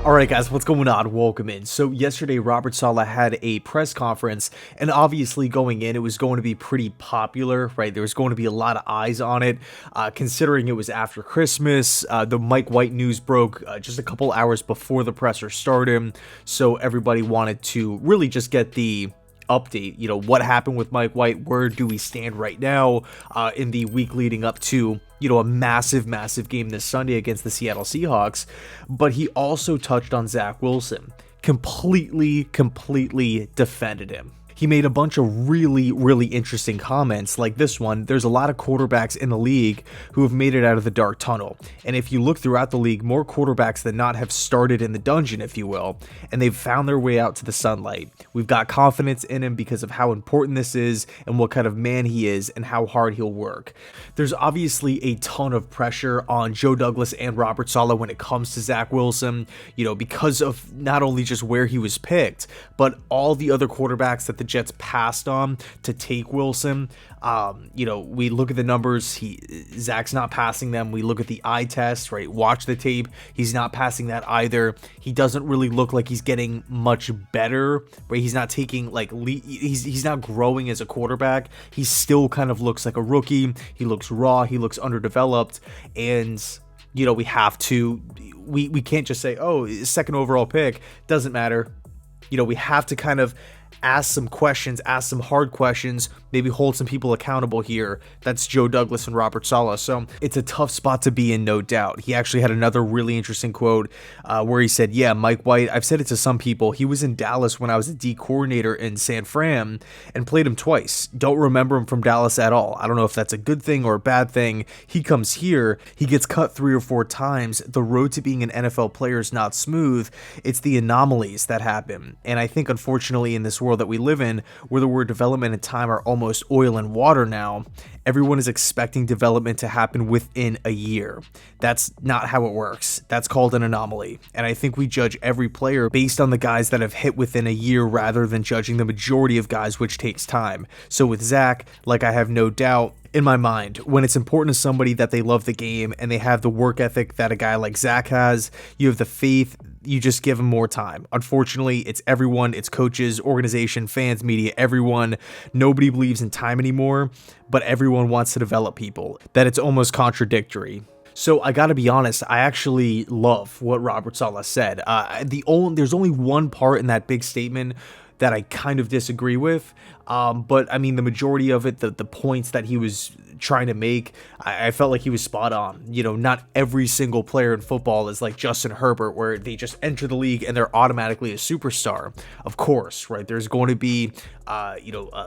Alright guys, what's going on? Welcome in. So yesterday Robert Saleh had a press conference, and obviously going in it was going to be pretty popular, right? There was going to be a lot of eyes on it, considering it was after Christmas. The Mike White news broke just a couple hours before the presser started, so everybody wanted to really just get the update, what happened with Mike White, where do we stand right now in the week leading up to a massive game this Sunday against the Seattle Seahawks. But he also touched on Zach Wilson, completely defended him. He made a bunch of really interesting comments like this one. There's a lot of quarterbacks in the league who have made it out of the dark tunnel. And if you look throughout the league, more quarterbacks than not have started in the dungeon, if you will, and they've found their way out to the sunlight. We've got confidence in him because of how important this is and what kind of man he is and how hard he'll work. There's obviously a ton of pressure on Joe Douglas and Robert Saleh when it comes to Zach Wilson, because of not only just where he was picked, but all the other quarterbacks that the Jets passed on to take Wilson. We look at the numbers. Zach's not passing them. We look at the eye test, right? Watch the tape. He's not passing that either. He doesn't really look like he's getting much better, right? He's not taking he's not growing as a quarterback. He still kind of looks like a rookie. He looks raw. He looks underdeveloped, and we have to. We can't just say, oh, second overall pick, doesn't matter. We have to kind of ask some questions, ask some hard questions, maybe hold some people accountable here. That's Joe Douglas and Robert Saleh. So it's a tough spot to be in, no doubt. He actually had another really interesting quote where he said, yeah, Mike White, I've said it to some people, he was in Dallas when I was a D coordinator in San Fran and played him twice. Don't remember him from Dallas at all. I don't know if that's a good thing or a bad thing. He comes here, he gets cut 3 or 4 times. The road to being an NFL player is not smooth. It's the anomalies that happen. And I think unfortunately in this world that we live in, where the word development and time are almost oil and water now, everyone is expecting development to happen within a year. That's not how it works. That's called an anomaly. And I think we judge every player based on the guys that have hit within a year rather than judging the majority of guys, which takes time. So with Zach, I have no doubt in my mind, when it's important to somebody that they love the game and they have the work ethic that a guy like Zach has, you have the faith, you just give him more time. Unfortunately, it's everyone, it's coaches, organization, fans, media, everyone. Nobody believes in time anymore, but everyone wants to develop people. That it's almost contradictory. So I gotta be honest, I actually love what Robert Saleh said. There's only one part in that big statement that I kind of disagree with, but I mean the majority of it, the points that he was trying to make, I felt like he was spot on. Not every single player in football is like Justin Herbert, where they just enter the league and they're automatically a superstar. Of course, right? There's going to be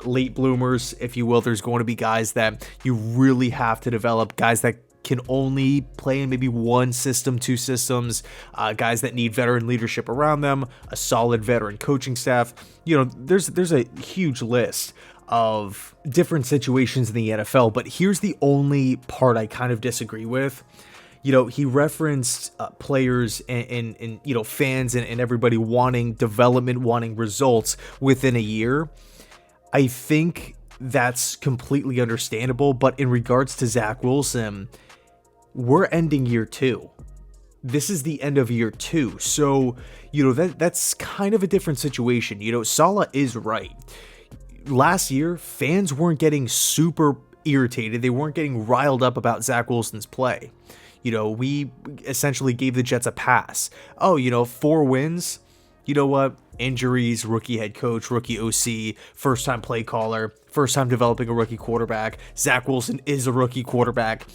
late bloomers, if you will. There's going to be guys that you really have to develop, guys that can only play in maybe one system, 2 systems, guys that need veteran leadership around them, a solid veteran coaching staff. There's a huge list of different situations in the NFL, but here's the only part I kind of disagree with. He referenced players and fans and everybody wanting development, wanting results within a year. I think that's completely understandable, but in regards to Zach Wilson, we're ending year 2. This is the end of year 2. So, that's kind of a different situation. Saleh is right. Last year, fans weren't getting super irritated. They weren't getting riled up about Zach Wilson's play. We essentially gave the Jets a pass. 4 wins. You know what? Injuries, rookie head coach, rookie OC, first-time play caller, first-time developing a rookie quarterback. Zach Wilson is a rookie quarterback.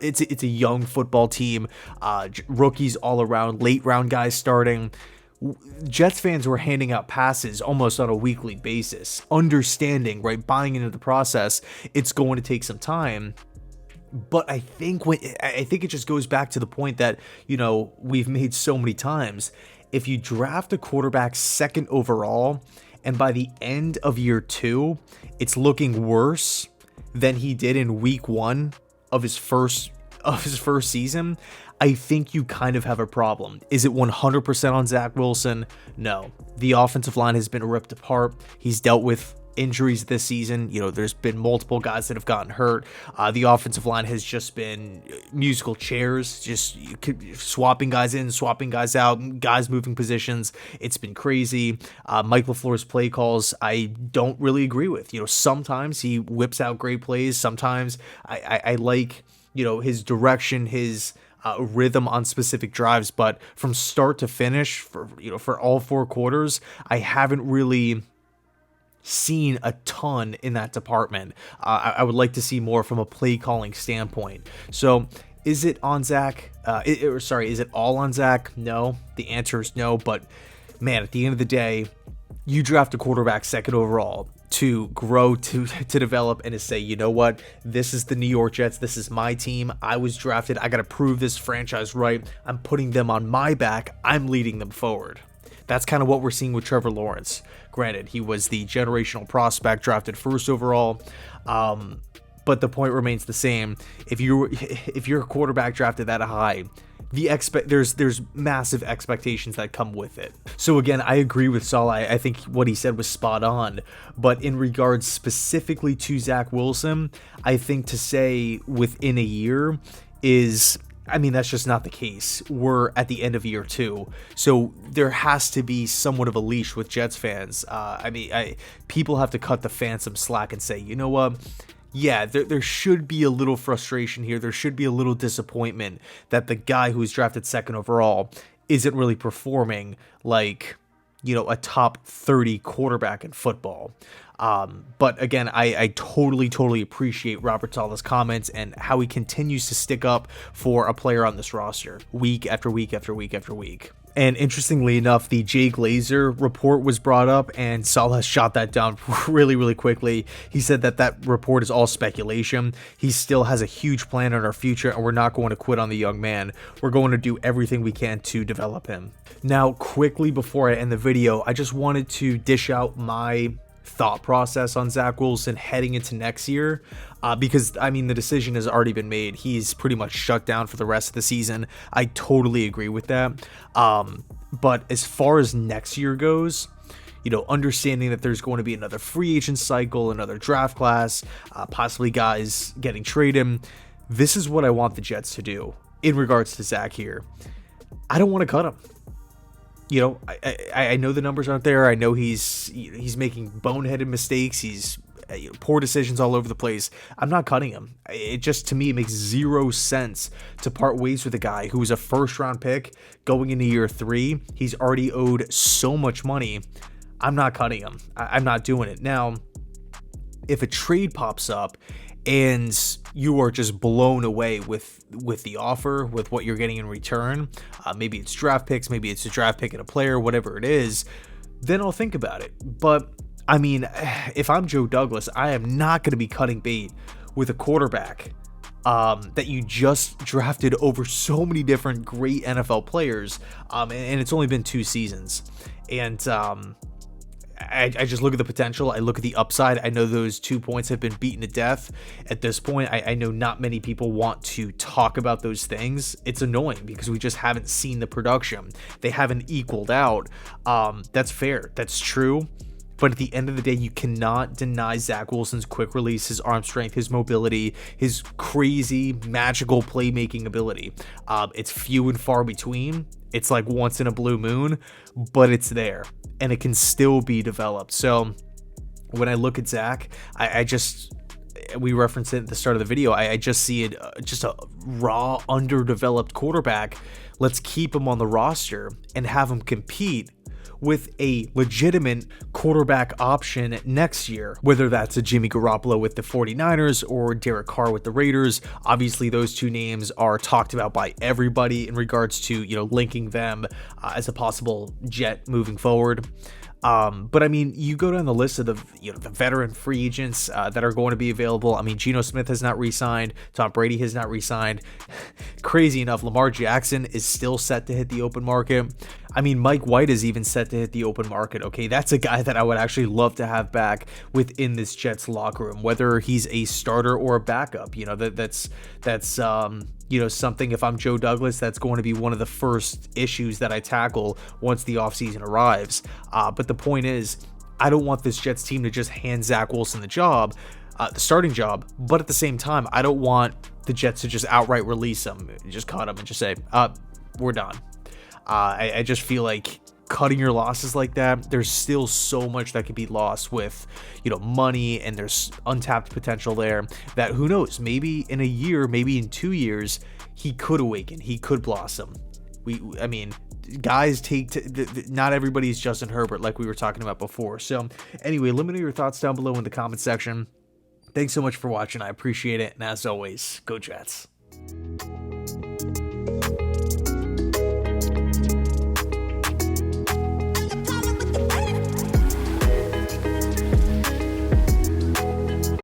It's a young football team. Rookies all around, late-round guys starting. Jets fans were handing out passes almost on a weekly basis, understanding, right, buying into the process. It's going to take some time. But I think it just goes back to the point that, we've made so many times. If you draft a quarterback 2nd overall, and by the end of year 2, it's looking worse than he did in week 1 of his first season, I think you kind of have a problem. Is it 100% on Zach Wilson? No. The offensive line has been ripped apart. He's dealt with injuries this season. There's been multiple guys that have gotten hurt. The offensive line has just been musical chairs, just swapping guys in, swapping guys out, guys moving positions. It's been crazy. Mike LaFleur's play calls, I don't really agree with. Sometimes he whips out great plays. Sometimes I like, his direction, his rhythm on specific drives, but from start to finish for all 4 quarters, I haven't really seen a ton in that department. I would like to see more from a play calling standpoint. So is it on Zach? Is it all on Zach? No. The answer is no. But man, at the end of the day, you draft a quarterback 2nd overall to grow, to develop, and to say, you know what, this is the New York Jets, this is my team, I was drafted, I gotta prove this franchise right, I'm putting them on my back, I'm leading them forward. That's kind of what we're seeing with Trevor Lawrence. Granted, he was the generational prospect drafted 1st overall, but the point remains the same. If you're a quarterback drafted that high, there's massive expectations that come with it. So again, I agree with Saleh. I think what he said was spot on. But in regards specifically to Zach Wilson, I think to say within a year that's just not the case. We're at the end of year 2, so there has to be somewhat of a leash with Jets fans. People have to cut the fans some slack and say, you know what? Yeah, there should be a little frustration here. There should be a little disappointment that the guy who was drafted 2nd overall isn't really performing like, a top 30 quarterback in football. But again, I totally appreciate Robert Saleh's comments and how he continues to stick up for a player on this roster week after week after week after week. And interestingly enough, the Jay Glazer report was brought up, and Saleh shot that down really quickly. He said that report is all speculation. He still has a huge plan on our future, and we're not going to quit on the young man. We're going to do everything we can to develop him. Now, quickly before I end the video, I just wanted to dish out my thought process on Zach Wilson heading into next year, because the decision has already been made. He's pretty much shut down for the rest of the season. I totally agree with that. But as far as next year goes, understanding that there's going to be another free agent cycle, another draft class, possibly guys getting traded, this is what I want the Jets to do in regards to Zach here. I don't want to cut him. I know the numbers aren't there. I know he's making boneheaded mistakes. He's poor decisions all over the place. I'm not cutting him. It just, to me, makes 0 sense to part ways with a guy who was a 1st-round pick going into year 3. He's already owed so much money. I'm not cutting him. I'm not doing it. Now, if a trade pops up and you are just blown away with the offer, with what you're getting in return, maybe it's draft picks, maybe it's a draft pick and a player, whatever it is, then I'll think about it. But if I'm Joe Douglas, I am not going to be cutting bait with a quarterback that you just drafted over so many different great NFL players, and it's only been 2 seasons. And I just look at the potential. I look at the upside. I know those 2 points have been beaten to death at this point. I know not many people want to talk about those things. It's annoying because we just haven't seen the production. They haven't equaled out. That's fair. That's true. But at the end of the day, you cannot deny Zach Wilson's quick release, his arm strength, his mobility, his crazy, magical playmaking ability. It's few and far between. It's like once in a blue moon, but it's there, and it can still be developed. So when I look at Zach, we referenced it at the start of the video, I just see it just a raw, underdeveloped quarterback. Let's keep him on the roster and have him compete with a legitimate quarterback option next year, whether that's a Jimmy Garoppolo with the 49ers or Derek Carr with the Raiders. Obviously, those 2 names are talked about by everybody in regards to, linking them as a possible Jet moving forward. But you go down the list of the veteran free agents that are going to be available. Geno Smith has not re-signed. Tom Brady has not re-signed. Crazy enough, Lamar Jackson is still set to hit the open market. Mike White is even set to hit the open market. Okay, that's a guy that I would actually love to have back within this Jets locker room, whether he's a starter or a backup. That's something, if I'm Joe Douglas, that's going to be one of the first issues that I tackle once the offseason arrives. But the point is, I don't want this Jets team to just hand Zach Wilson the job, the starting job, but at the same time, I don't want the Jets to just outright release him, just cut him and just say, we're done. I just feel like cutting your losses like that, there's still so much that could be lost with, money, and there's untapped potential there that who knows, maybe in a year, maybe in 2 years, he could awaken, he could blossom. I mean, guys not everybody's Justin Herbert like we were talking about before. So anyway, let me know your thoughts down below in the comment section. Thanks so much for watching. I appreciate it. And as always, go Jets.